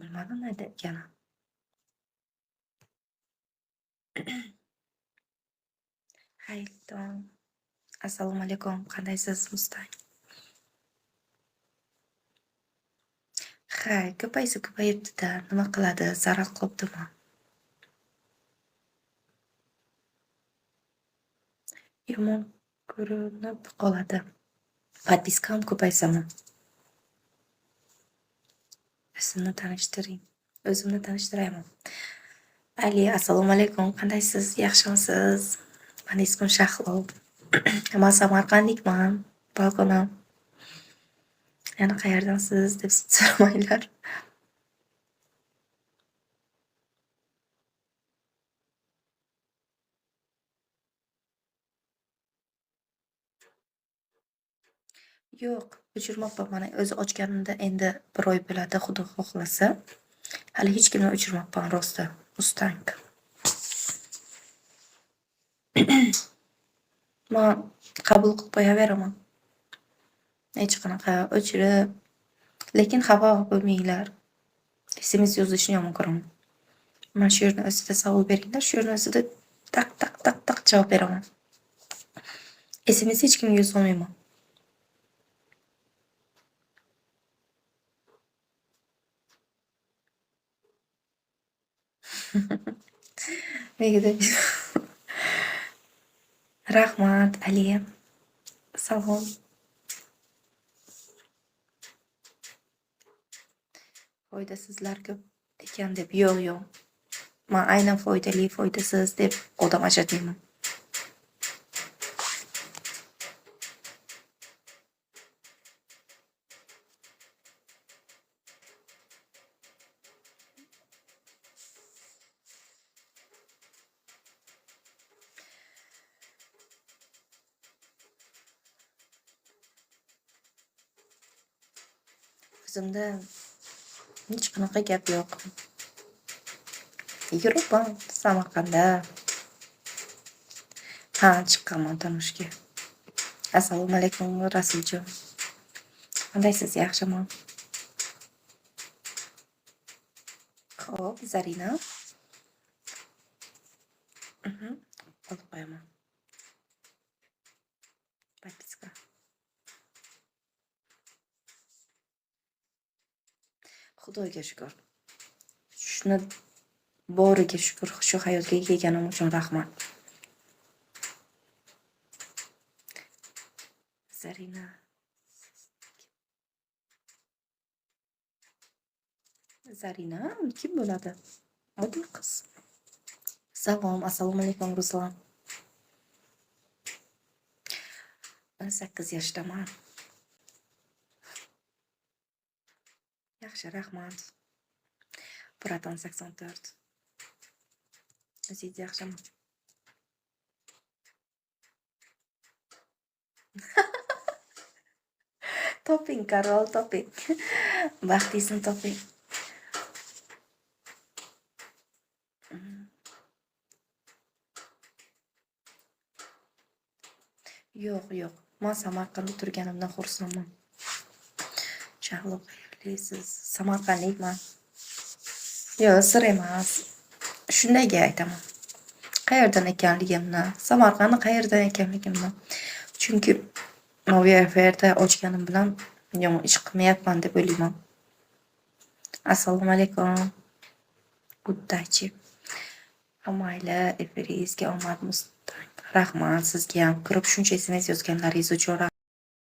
Bilmadim nima ekani. Xayrli Assalomu alaykum. Qandaysiz Mustang? Ha, ko'paysa ko'payibdi-da. Nima qiladi? Zarar qilibdimi? Yomon ko'rinib qoladi. Podpiskam ko'paysami? O'zimni tanishtiring. O'zimni tanishtiraymi? Ali, assalomu alaykum. Qandaysiz? Yaxshimisiz? Mani ismim Shahlo. Men Samarqandlikman. Balkonim. Yana qayerdansiz deb so'ramanglar. Yo'q, o'chirmabman. Mana o'zi ochganimda endi 1 oy bo'ladi, xudo xohlasa. Hali hech kimni o'chirmabman rosti. Mustang. Men qabul qilib qo'yaveraman. Hech qanaqa o'chirib, lekin xafa bo'lmanglar. SMS yozishni yomon ko'raman. Mana shu yerning o'zida savol beringlar, shu yerning o'zida tak javob beraman. SMS hech kimga yozolmayman. Negada Rahmat, Ali. Salom. Foydasizlar ko'p ekan deb. Yo'q. Men aynan foydali, foydasiz deb odam ajratmayman. O'zimda hech qanaqa gap yo'q. Yuribman Samarqandda. Ha, chiqqanman turmushga. Assalomu alaykum Rasuljon. Qandaysiz? Yaxshiman? Xo'p, Zarina. Olib qo'yaman. Podpiska. Xudoga shukr. Shuni boriga shukr, shu hayotga kelganim uchun rahmat. Zarina. Zarina kim bo'ladi? Oddiy qiz. Salom, assalomu alaykum Ruslan. 18 yoshdaman. Yaxshi, rahmat. Proton 84. O'zingiz yaxshimi? Toping, Karol, toping. Baxtingizni toping. Yo'q. Men Samarqandda turganimdan xursandman. Shahlo, xayrlisiz. Samarqandlikman. Yo'q, sir emas. Shundaga aytaman. Qayerdan ekanligimni, Samarqandni qayerdan ekanligimni. Chunki Novi Aferda ochganim bilan yomon ish qilmayapman deb o'ylayman. Assalomu alaykum. Uddachi. Mayli, efiringizga omad Mustang. Rahmat sizga ham kirib shuncha SMS yozganlaringiz uchun.